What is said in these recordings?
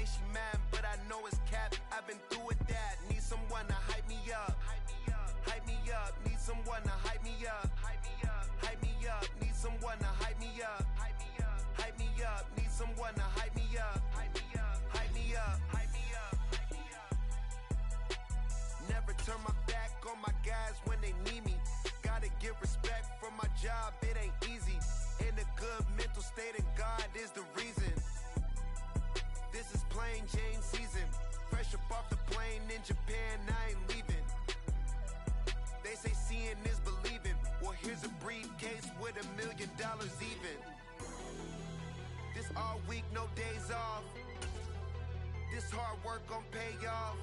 Say she mad, but I know it's cap. I've been through with that. Need someone to hype me up. Hype me up. Need someone to hype me up. Hype me up. Need someone to hype me up. Hype me up. Need someone to hype me up. Hype me up. Hype me up. Hype me up. Never turn my back on my guys when they need me. Gotta give respect for my job, it ain't easy. In a good mental state and God is the reason. This is plain Jane season. Fresh up off the plane in Japan, I ain't leaving. They say seeing is believing. Well, here's a briefcase with $1 million even. This all week, no days off. This hard work gon' pay off.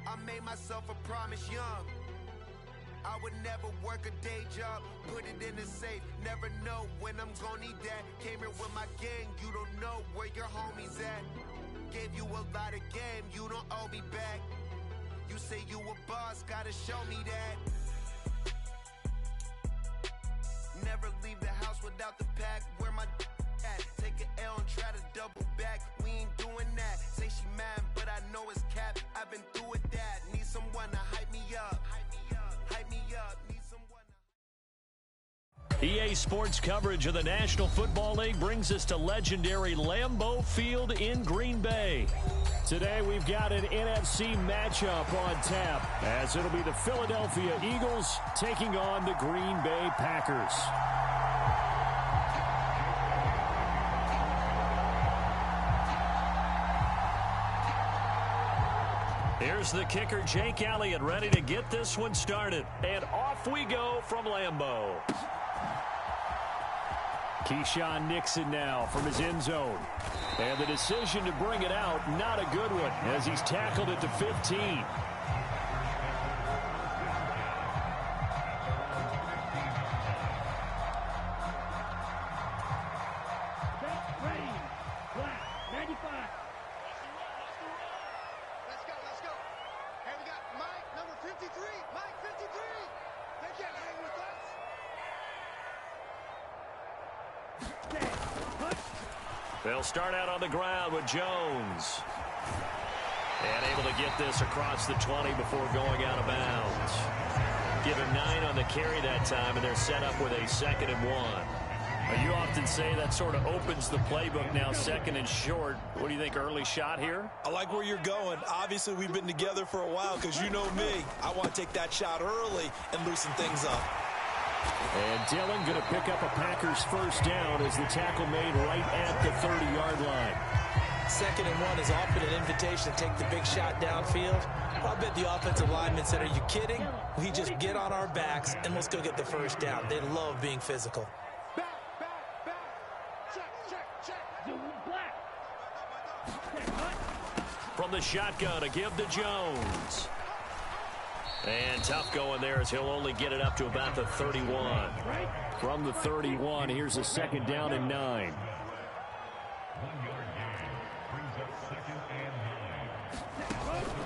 I made myself a promise young. I would never work a day job, put it in the safe. Never know when I'm gon' need that. Came here with my gang, you don't know where your homies at. Gave you a lot of game, you don't owe me back. You say you a boss, gotta show me that. Never leave the house without the pack. Where my at? Take an L and try to double back. We ain't doing that. Say she mad, but I know it's cap. I've been through with that. Need someone to hype me up. Hype me up. Need someone to... EA Sports coverage of the National Football League brings us to legendary Lambeau Field in Green Bay. Today we've got an NFC matchup on tap, as it'll be the Philadelphia Eagles taking on the Green Bay Packers. Here's the kicker, Jake Elliott, ready to get this one started. And off we go from Lambeau. Keyshawn Nixon now from his end zone. And the decision to bring it out, not a good one, as he's tackled at the 15. They'll start out on the ground with Jones. And able to get this across the 20 before going out of bounds. Give him 9 on the carry that time, and they're set up with a 2nd and 1. You often say that sort of opens the playbook now, 2nd and short. What do you think, early shot here? I like where you're going. Obviously, we've been together for a while because you know me. I want to take that shot early and loosen things up. And Dillon going to pick up a Packers first down as the tackle made right at the 30-yard line. 2nd and 1 is often an invitation to take the big shot downfield. I bet the offensive lineman said, are you kidding? We just get on our backs and let's go get the first down. They love being physical. From the shotgun to give to Jones. And tough going there as he'll only get it up to about the 31. From the 31, here's a 2nd down and 9.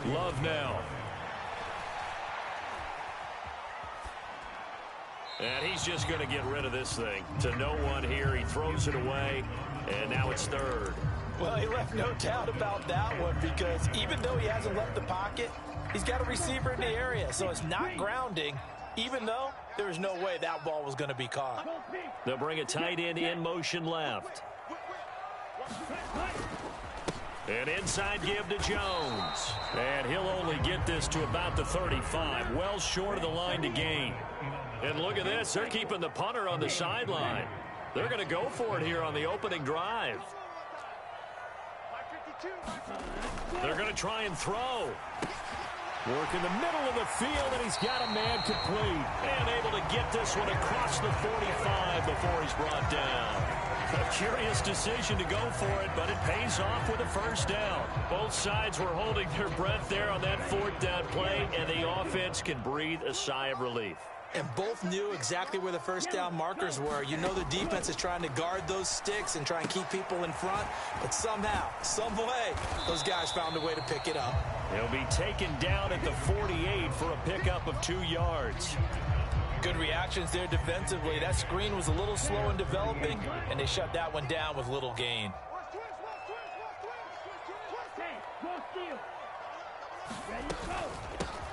Love now. And he's just going to get rid of this thing. To no one here. He throws it away, and now it's 3rd. Well, he left no doubt about that one because even though he hasn't left the pocket, he's got a receiver in the area, so it's not grounding, even though there's no way that ball was going to be caught. They'll bring a tight end in motion left. And inside give to Jones. And he'll only get this to about the 35, well short of the line to gain. And look at this, they're keeping the punter on the sideline. They're going to go for it here on the opening drive. They're going to try and throw. Work in the middle of the field, and he's got a man complete. And able to get this one across the 45 before he's brought down. A curious decision to go for it, but it pays off with a first down. Both sides were holding their breath there on that 4th down play, and the offense can breathe a sigh of relief. And both knew exactly where the first down markers were. You know the defense is trying to guard those sticks and try and keep people in front. But somehow, some way, those guys found a way to pick it up. He'll be taken down at the 48 for a pickup of 2 yards. Good reactions there defensively. That screen was a little slow in developing, and they shut that one down with little gain.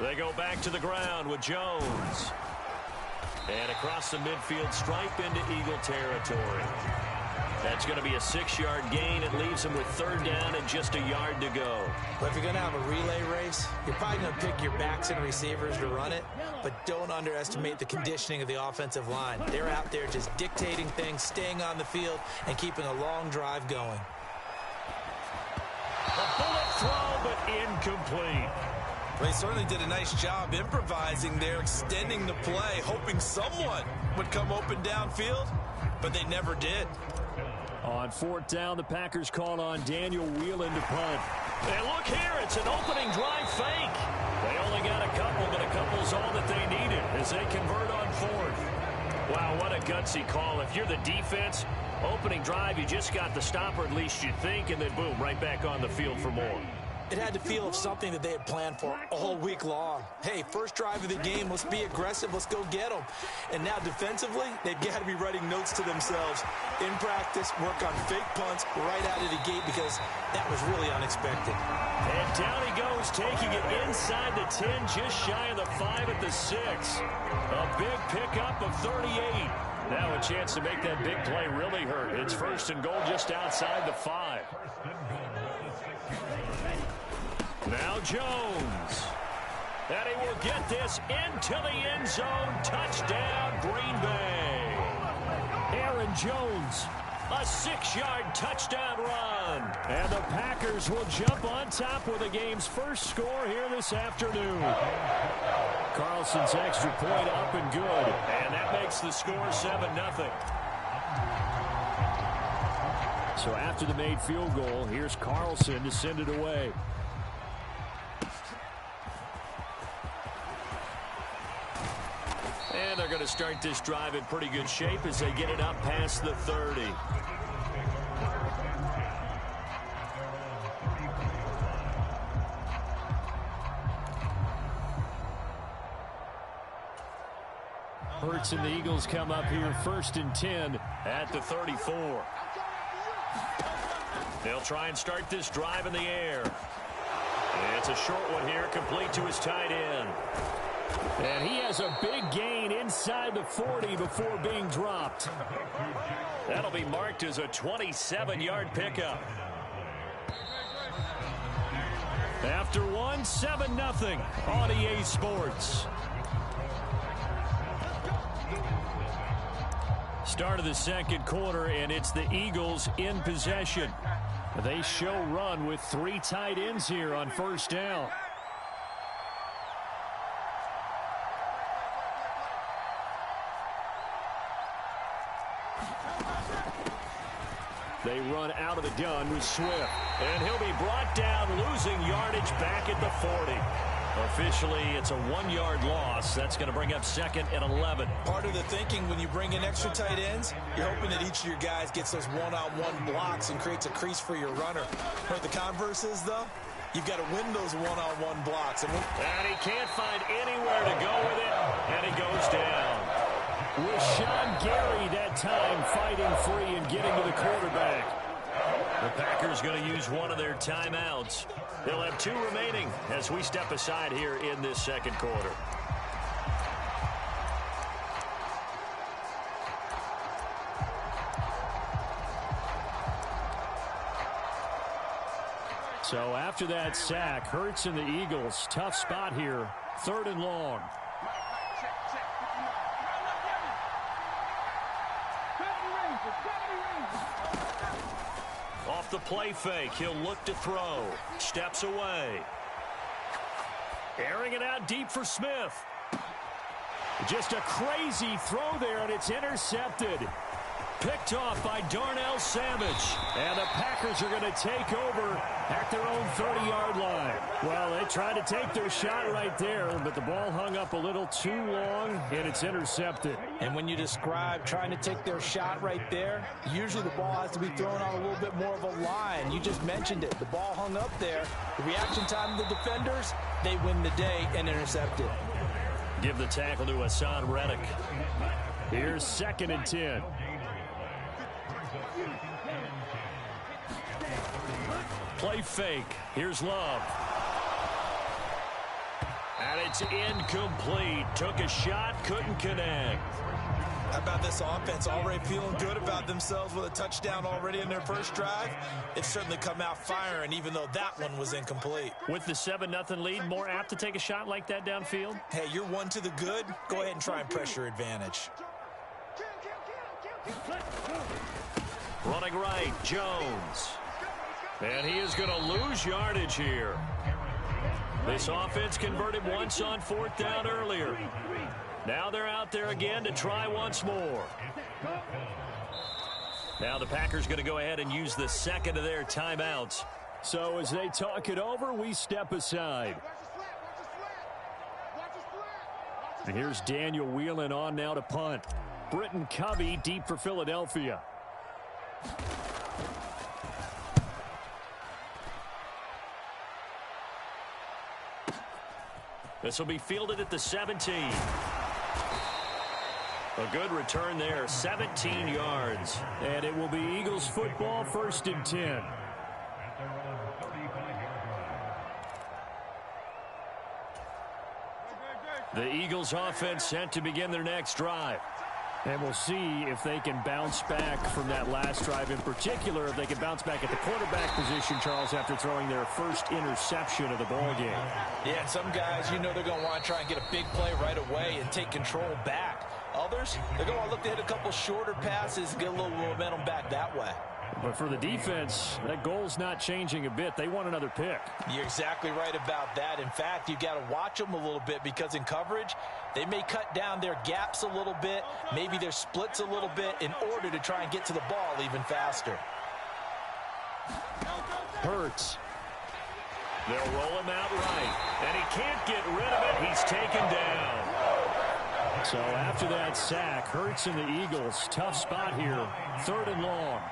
They go back to the ground with Jones. And across the midfield stripe into Eagle territory. That's going to be a 6-yard gain. It leaves him with 3rd down and just a yard to go. But if you're going to have a relay race, you're probably going to pick your backs and receivers to run it, but don't underestimate the conditioning of the offensive line. They're out there just dictating things, staying on the field, and keeping a long drive going. A bullet throw, but incomplete. They certainly did a nice job improvising there, extending the play, hoping someone would come open downfield, but they never did. On 4th down, the Packers called on Daniel Whelan to punt. And look here, it's an opening drive fake. They only got a couple, but a couple's all that they needed as they convert on 4th. Wow, what a gutsy call. If you're the defense, opening drive, you just got the stopper, at least you think, and then boom, right back on the field for more. It had to feel of something that they had planned for all week long. Hey, first drive of the game, let's be aggressive, let's go get them. And now defensively, they've got to be writing notes to themselves. In practice, work on fake punts right out of the gate because that was really unexpected. And down he goes, taking it inside the 10, just shy of the 5 at the 6. A big pickup of 38. Now a chance to make that big play really hurt. It's 1st and goal just outside the 5. Now Jones. And he will get this into the end zone. Touchdown, Green Bay. Aaron Jones, a 6-yard touchdown run. And the Packers will jump on top with the game's first score here this afternoon. Carlson's extra point up and good. And that makes the score 7-0. So after the made field goal, here's Carlson to send it away. And they're going to start this drive in pretty good shape as they get it up past the 30. Hurts and the Eagles come up here 1st and 10 at the 34. They'll try and start this drive in the air. It's a short one here, complete to his tight end. And he has a big gain inside the 40 before being dropped. That'll be marked as a 27-yard pickup. After one, 7-0 on EA Sports. Start of the 2nd quarter, and it's the Eagles in possession. They show run with 3 tight ends here on 1st down. They run out of the gun with Swift. And he'll be brought down, losing yardage back at the 40. Officially, it's a 1-yard loss. That's going to bring up 2nd and 11. Part of the thinking when you bring in extra tight ends, you're hoping that each of your guys gets those one-on-one blocks and creates a crease for your runner. But the converse is, though, you've got to win those one-on-one blocks. And he can't find anywhere to go with it, and he goes down. With Sean Gary that time fighting free and getting to the quarterback. The Packers going to use one of their timeouts. They'll have 2 remaining as we step aside here in this 2nd quarter. So after that sack, Hurts and the Eagles, tough spot here, 3rd and long. Off the play fake, he'll look to throw. Steps away. Airing it out deep for Smith. Just a crazy throw there, and it's intercepted. Picked off by Darnell Savage. And the Packers are going to take over at their own 30-yard line. Well, they tried to take their shot right there, but the ball hung up a little too long, and it's intercepted. And when you describe trying to take their shot right there, usually the ball has to be thrown on a little bit more of a line. You just mentioned it. The ball hung up there. The reaction time of the defenders, they win the day and intercept it. Give the tackle to Hassan Reddick. Here's 2nd and 10. play fake. Here's Love. And it's incomplete. Took a shot, couldn't connect. How about this offense? Already feeling good about themselves with a touchdown already in their first drive. It's certainly come out firing, even though that one was incomplete. With the 7-0 lead, more apt to take a shot like that downfield? Hey, you're one to the good. Go ahead and try and pressure advantage. Running right, Jones. And he is going to lose yardage here. This offense converted once on 4th down earlier. Now they're out there again to try once more. Now the Packers going to go ahead and use the second of their timeouts. So as they talk it over, we step aside. And here's Daniel Whelan on now to punt. Britton Covey deep for Philadelphia. This will be fielded at the 17. A good return there, 17 yards. And it will be Eagles football, 1st and 10. The Eagles offense set to begin their next drive. And we'll see if they can bounce back from that last drive. In particular, if they can bounce back at the quarterback position, Charles, after throwing their first interception of the ballgame. Yeah, and some guys, you know they're going to want to try and get a big play right away and take control back. Others, they're going to look to hit a couple shorter passes and get a little momentum back that way. But for the defense, that goal's not changing a bit. They want another pick. You're exactly right about that. In fact, you've got to watch them a little bit because in coverage, they may cut down their gaps a little bit, maybe their splits a little bit in order to try and get to the ball even faster. Hurts. They'll roll him out right, and he can't get rid of it. He's taken down. So after that sack, Hurts and the Eagles, tough spot here, 3rd and long.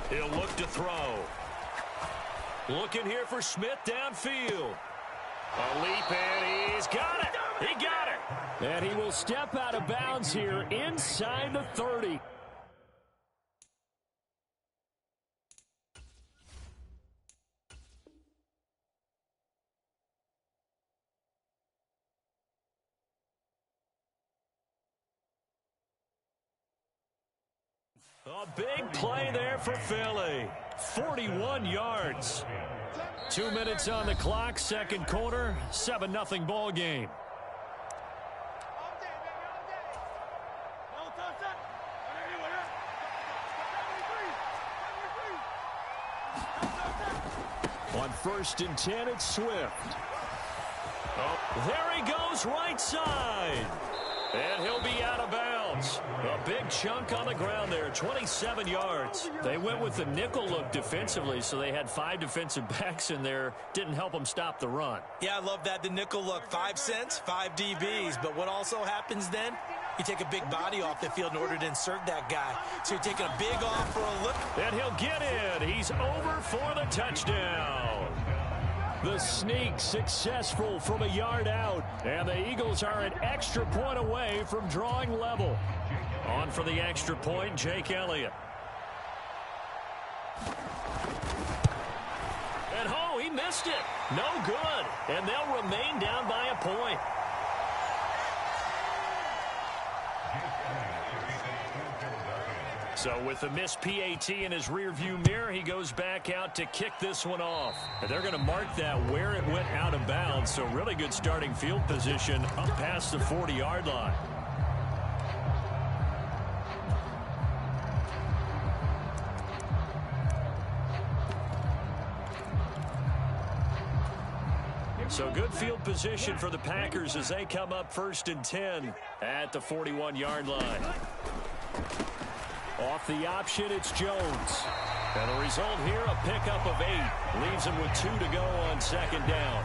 He'll look to throw. Looking here for Smith downfield. A leap, and he's got it. He got it. And he will step out of bounds here inside the 30. A big play there for Philly. 41 yards. 2 minutes on the clock, second quarter, 7-0 ball game. On 1st and 10, it's Swift. Oh, there he goes, right side. And he'll be out of bounds. A big chunk on the ground there, 27 yards. They went with the nickel look defensively, so they had 5 defensive backs in there. Didn't help them stop the run. Yeah, I love that, the nickel look. 5 cents, 5 DBs. But what also happens then? You take a big body off the field in order to insert that guy. So you're taking a big off for a look. And he'll get in. He's over for the touchdown. The sneak successful from a yard out. And the Eagles are an extra point away from drawing level. On for the extra point, Jake Elliott. And oh, he missed it. No good. And they'll remain down by a point. So with the missed PAT in his rearview mirror, he goes back out to kick this one off. And they're going to mark that where it went out of bounds. So really good starting field position up past the 40-yard line. So good field position for the Packers as they come up 1st and 10 at the 41-yard line. Off the option, it's Jones. And the result here, a pickup of 8. Leaves him with 2 to go on 2nd down.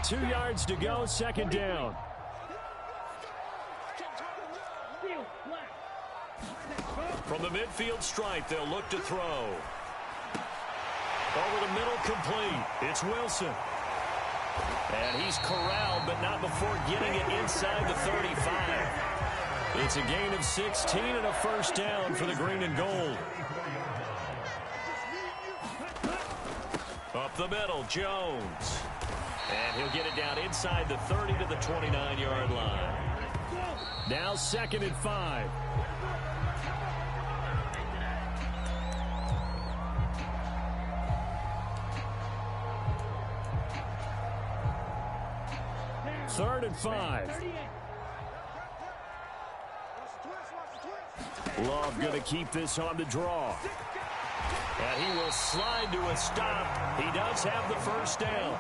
Two yards to go, 2nd down. From the midfield stripe, they'll look to throw. Over the middle, complete. It's Wilson. And he's corralled, but not before getting it inside the 35. It's a gain of 16 and a first down for the green and gold. Up the middle, Jones. And he'll get it down inside the 30 to the 29-yard line. Now 2nd and 5. Third and 5. Love going to keep this on the draw. And he will slide to a stop. He does have the first down.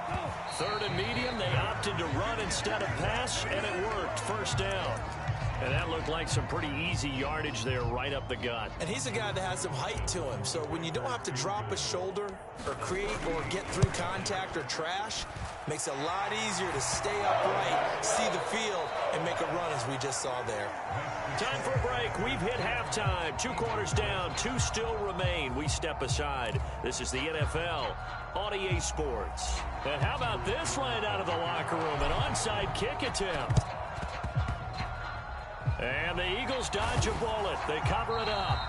3rd and medium, they opted to run instead of pass, and it worked. First down. And that looked like some pretty easy yardage there right up the gut. And he's a guy that has some height to him. So when you don't have to drop a shoulder or create or get through contact or trash, makes it a lot easier to stay upright, see the field, and make a run as we just saw there. Time for a break. We've hit halftime. 2 quarters down. 2 still remain. We step aside. This is the NFL on EA Sports. And how about this right out of the locker room? An onside kick attempt. And the Eagles dodge a bullet. They cover it up.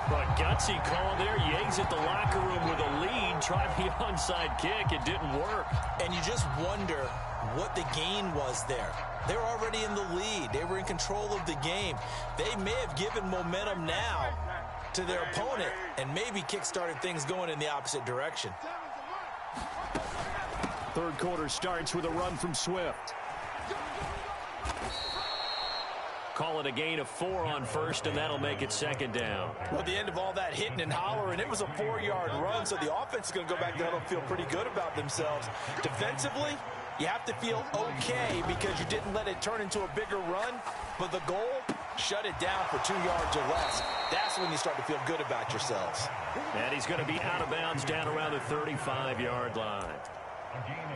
But gutsy call there. Yates at the locker room with a lead. Tried the onside kick. It didn't work. And you just wonder what the gain was there. They were already in the lead. They were in control of the game. They may have given momentum now to their opponent and maybe kick-started things going in the opposite direction. 3rd quarter starts with a run from Swift. Call it a gain of 4 on first, and that'll make it 2nd down. Well, at the end of all that hitting and hollering, it was a 4-yard run, so the offense is going to go back there and feel pretty good about themselves. Defensively, you have to feel okay because you didn't let it turn into a bigger run, but the goal, shut it down for 2 yards or less. That's when you start to feel good about yourselves. And he's going to be out of bounds down around the 35-yard line.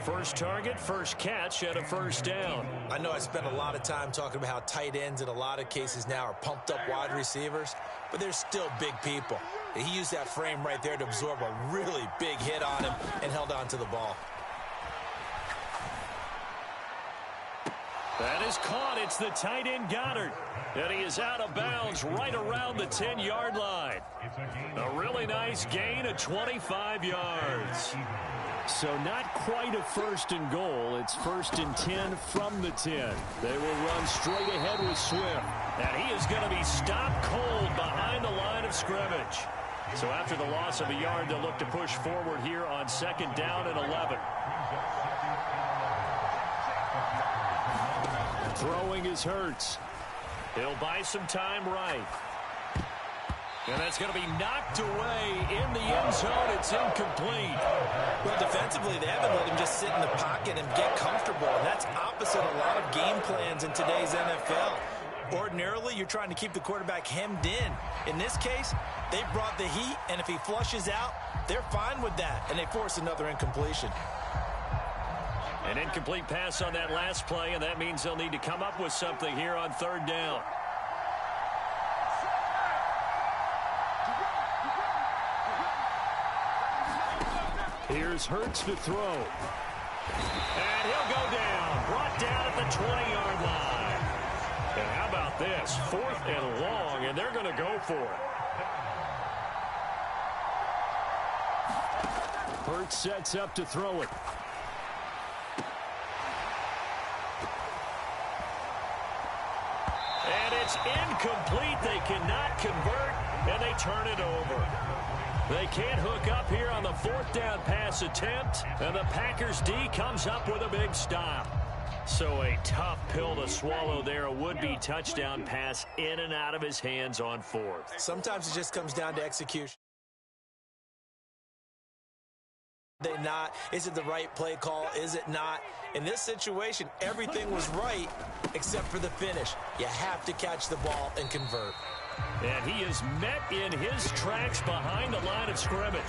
First target, first catch, and a first down. I know I spent a lot of time talking about how tight ends in a lot of cases now are pumped up wide receivers, but they're still big people. He used that frame right there to absorb a really big hit on him and held on to the ball. That is caught. It's the tight end Goddard. And he is out of bounds right around the 10-yard line. A really nice gain of 25 yards. So not quite a 1st and goal. It's 1st and 10 from the 10. They will run straight ahead with Swift. And he is going to be stopped cold behind the line of scrimmage. So after the loss of a yard, they'll look to push forward here on 2nd down and 11. Throwing is Hurts. He'll buy some time right. And that's going to be knocked away in the end zone. It's incomplete. Well, defensively, they haven't let him just sit in the pocket and get comfortable. And that's opposite a lot of game plans in today's NFL. Ordinarily, you're trying to keep the quarterback hemmed in. In this case, they brought the heat, and if he flushes out, they're fine with that, and they force another incompletion. An incomplete pass on that last play, and that means they'll need to come up with something here on 3rd down. Here's Hurts to throw. And he'll go down. Brought down at the 20-yard line. And how about this? 4th and long, and they're going to go for it. Hurts sets up to throw it. And it's incomplete. They cannot convert, and they turn it over. They can't hook up here on the 4th down pass attempt, and the Packers D comes up with a big stop. So a tough pill to swallow there. A would-be touchdown pass in and out of his hands on 4th. Sometimes it just comes down to execution. They not? Is it the right play call? Is it not? In this situation, everything was right except for the finish. You have to catch the ball and convert. And he is met in his tracks behind the line of scrimmage.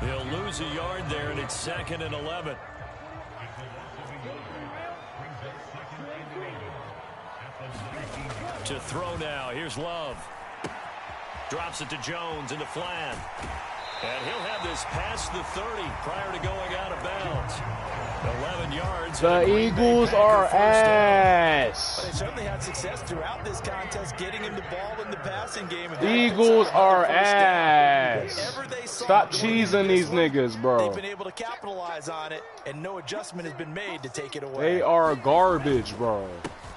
They'll lose a yard there, and it's 2nd and 11. To throw now. Here's Love. Drops it to Jones into flat. And he'll have this past the 30 prior to going out of bounds. 11 yards. The Eagles are ass. But they certainly had success throughout this contest getting him the ball in the passing game. Eagles are ass. Stop cheesing these niggas, bro. They've been able to capitalize on it, and no adjustment has been made to take it away. They are garbage, bro.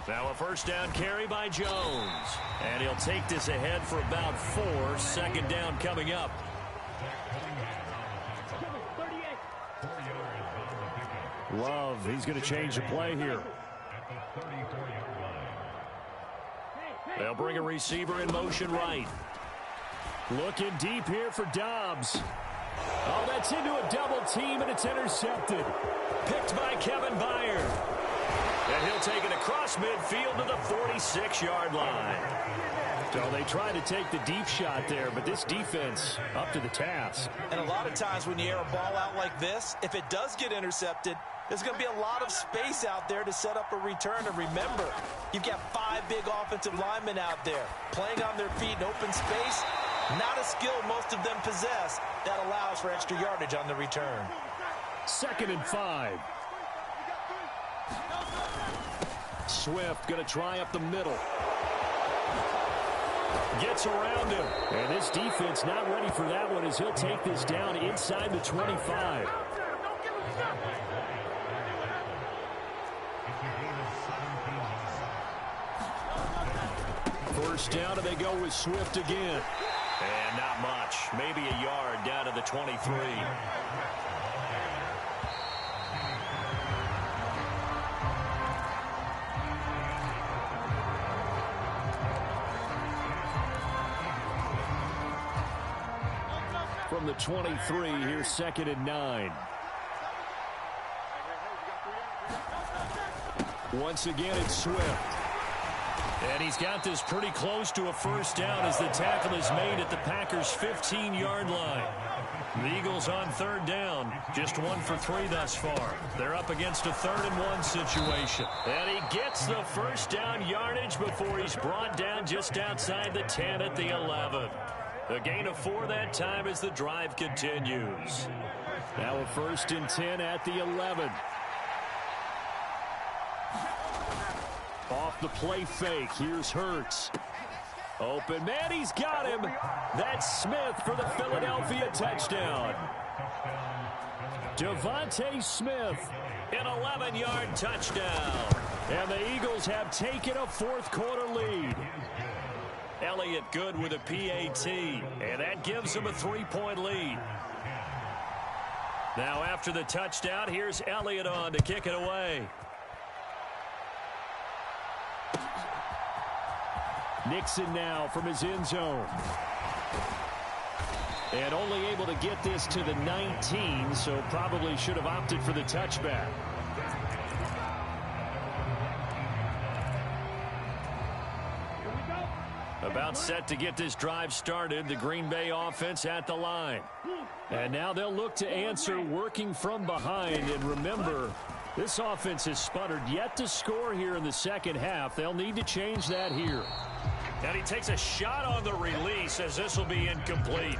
Now a first down carry by Jones. And he'll take this ahead for about 4. Second down coming up. Love, he's going to change the play here. They'll bring a receiver in motion right. Looking deep here for Dobbs. Oh, that's into a double team, and it's intercepted. Picked by Kevin Byard. And he'll take it across midfield to the 46-yard line. So they try to take the deep shot there, but this defense up to the task. And a lot of times when you air a ball out like this, if it does get intercepted, there's going to be a lot of space out there to set up a return. And remember, you've got 5 big offensive linemen out there playing on their feet in open space. Not a skill most of them possess that allows for extra yardage on the return. 2nd and 5. Swift going to try up the middle. Gets around him. And this defense not ready for that one as he'll take this down inside the 25. First down, and they go with Swift again. And not much. Maybe a yard down to the 23. From the 23, here's 2nd and 9. Once again, it's Swift. And he's got this pretty close to a first down as the tackle is made at the Packers' 15-yard line. The Eagles on 3rd down, just 1 for 3 thus far. They're up against a 3rd and 1 situation. And he gets the first down yardage before he's brought down just outside the 10 at the 11. A gain of 4 that time as the drive continues. Now a 1st and 10 at the 11. Off the play fake. Here's Hurts. Open man, he's got him. That's Smith for the Philadelphia touchdown. Devontae Smith, an 11-yard touchdown. And the Eagles have taken a 4th quarter lead. Elliott good with a PAT, and that gives him a 3-point lead. Now after the touchdown, here's Elliott on to kick it away. Nixon now from his end zone. And only able to get this to the 19, so probably should have opted for the touchback. About set to get this drive started, the Green Bay offense at the line. And now they'll look to answer working from behind. And remember, this offense has sputtered yet to score here in the second half. They'll need to change that here. And he takes a shot on the release as this will be incomplete.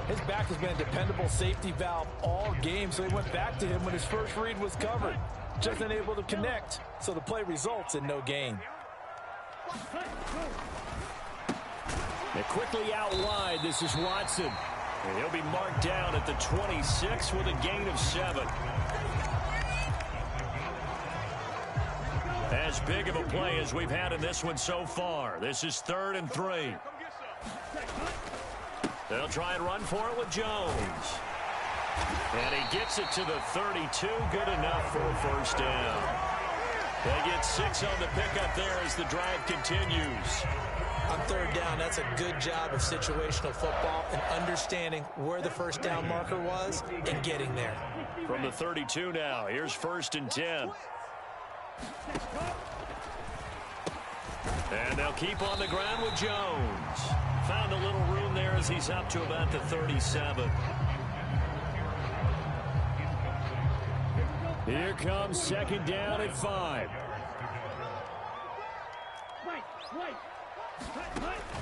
His back has been a dependable safety valve all game, so he went back to him when his first read was covered. Just unable to connect, so the play results in no gain. They're quickly out wide. This is Watson. And he'll be marked down at the 26 with a gain of 7. As big of a play as we've had in this one so far. This is 3rd and 3. They'll try and run for it with Jones. And he gets it to the 32. Good enough for a first down. They get 6 on the pickup there as the drive continues. On 3rd down, that's a good job of situational football and understanding where the first down marker was and getting there. From the 32 now, here's 1st and 10. And they'll keep on the ground with Jones. Found a little room there as he's up to about the 37. Here comes 2nd down at 5.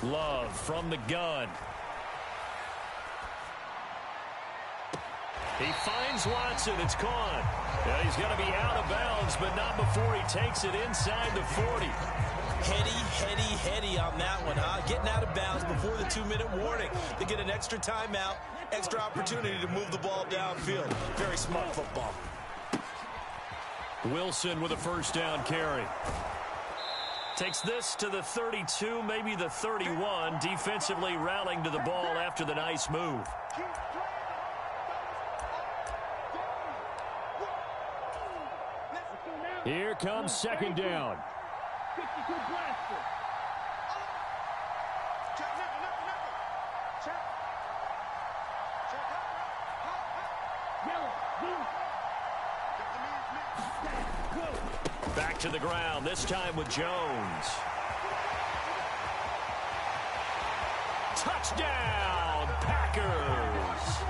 Love from the gun. He finds Watson. It's caught. Yeah, he's going to be out of bounds, but not before he takes it inside the 40. Heady on that one, huh? Getting out of bounds before the 2-minute warning. They get an extra timeout, extra opportunity to move the ball downfield. Very smart football. Wilson with a first down carry. Takes this to the 32, maybe the 31. Defensively rallying to the ball after the nice move. Here comes second down. Back to the ground, this time with Jones. Touchdown, Packers!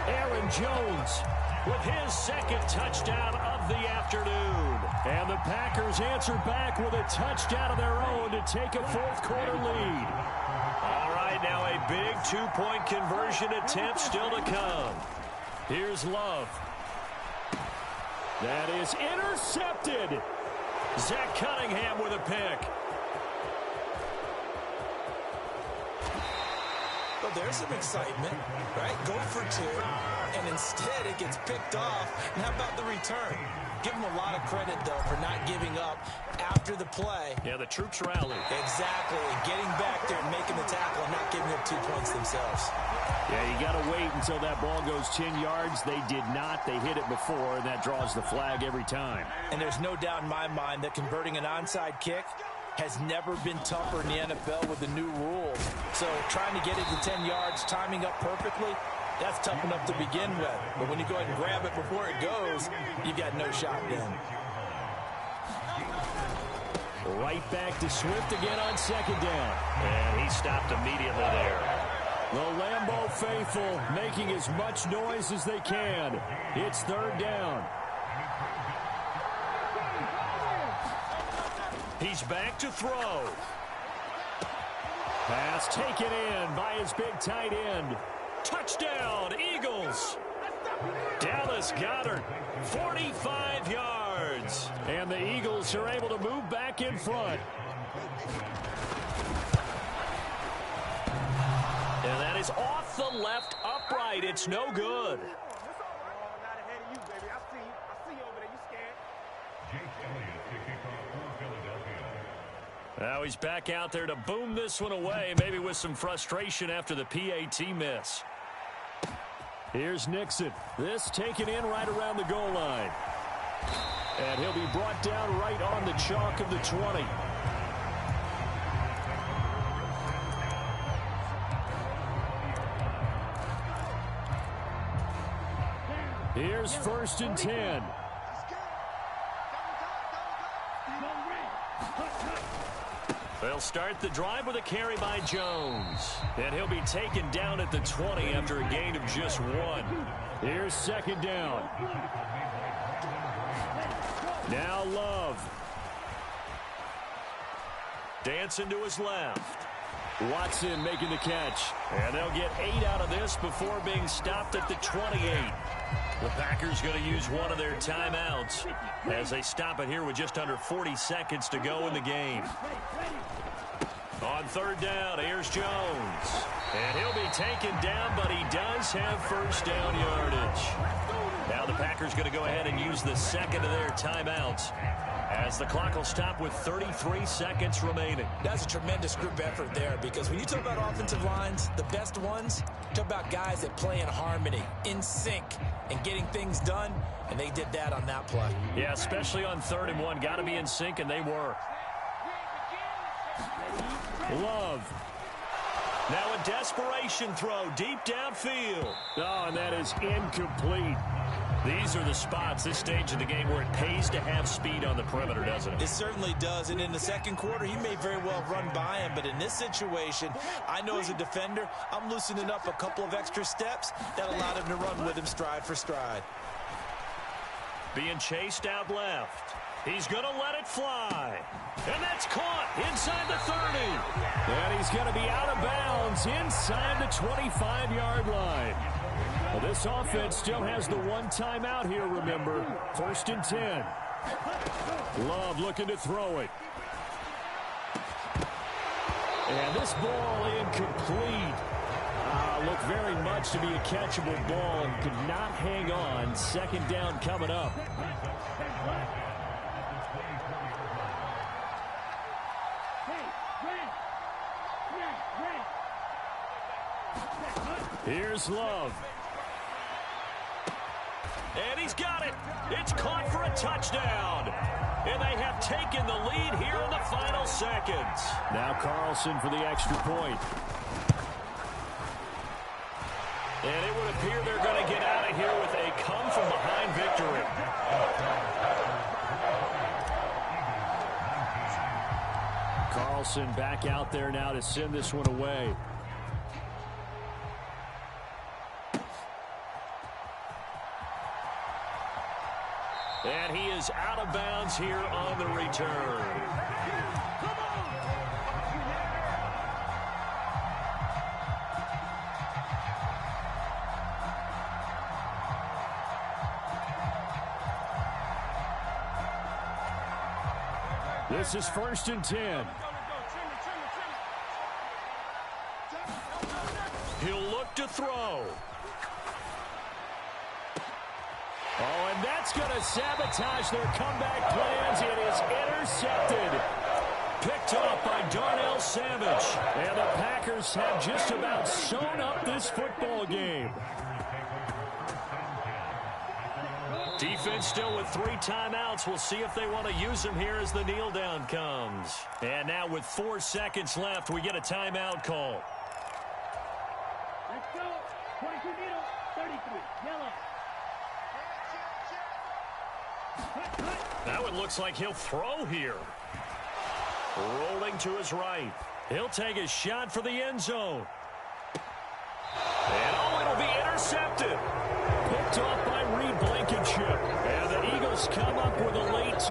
Aaron Jones with his second touchdown of the afternoon. And the Packers answer back with a touchdown of their own to take a fourth-quarter lead. All right, now a big two-point conversion attempt still to come. Here's Love. That is intercepted. Zach Cunningham with a pick. Well, there's some excitement, right? Go for two, and instead it gets picked off. And how about the return? Give them a lot of credit, though, for not giving up after the play. Yeah, the troops rallied. Exactly, and getting back there and making the tackle and not giving up 2 points themselves. Yeah, you got to wait until that ball goes 10 yards. They did not. They hit it before, and that draws the flag every time. And there's no doubt in my mind that converting an onside kick has never been tougher in the NFL with the new rules. So trying to get it to 10 yards, timing up perfectly, that's tough enough to begin with. But when you go ahead and grab it before it goes, you got no shot then. Right back to Swift again on second down. And he stopped immediately there. The Lambeau faithful making as much noise as they can. It's third down. He's back to throw. Pass taken in by his big tight end. Touchdown, Eagles. Dallas Goedert, 45 yards. And the Eagles are able to move back in front. And that is off the left upright. It's no good. Now he's back out there to boom this one away, maybe with some frustration after the PAT miss. Here's Nixon. This taken in right around the goal line. And he'll be brought down right on the chalk of the 20. Here's first and 10. They'll start the drive with a carry by Jones. And he'll be taken down at the 20 after a gain of just 1. Here's second down. Now Love. Dancing to his left. Watson making the catch. And they'll get 8 out of this before being stopped at the 28. The Packers going to use one of their timeouts as they stop it here with just under 40 seconds to go in the game. On third down, here's Jones. And he'll be taken down, but he does have first down yardage. Now the Packers going to go ahead and use the second of their timeouts as the clock will stop with 33 seconds remaining. That's a tremendous group effort there, because when you talk about offensive lines, the best ones, talk about guys that play in harmony, in sync, and getting things done, and they did that on that play. Yeah, especially on 3rd and 1. Got to be in sync, and they were. Love. Now a desperation throw deep downfield. Oh, and that is incomplete. These are the spots, this stage of the game, where it pays to have speed on the perimeter, doesn't it? It certainly does, and in the second quarter, he may very well run by him, but in this situation, I know as a defender, I'm loosening up a couple of extra steps that allowed him to run with him stride for stride. Being chased out left. He's going to let it fly. And that's caught inside the 30. And he's going to be out of bounds inside the 25-yard line. Well, this offense still has the one timeout here, remember. 1st and 10. Love looking to throw it. And this ball incomplete. Looked very much to be a catchable ball and could not hang on. 2nd down coming up. Here's Love. And he's got it. It's caught for a touchdown. And they have taken the lead here in the final seconds. Now Carlson for the extra point. And it would appear they're going to get out of here with a come-from-behind victory. Carlson back out there now to send this one away. And he is out of bounds here on the return. This is 1st and 10. He'll look to throw. Oh, and that's going to sabotage their comeback plans. It is intercepted. Picked up by Darnell Savage. And the Packers have just about sewn up this football game. Defense still with 3 timeouts. We'll see if they want to use them here as the kneel down comes. And now with 4 seconds left, we get a timeout call. Let's go. 22 middle, 33, yellow. That one looks like he'll throw here. Rolling to his right. He'll take a shot for the end zone. And oh, it'll be intercepted. Picked off by Reed Blankenship. And the Eagles come up with a late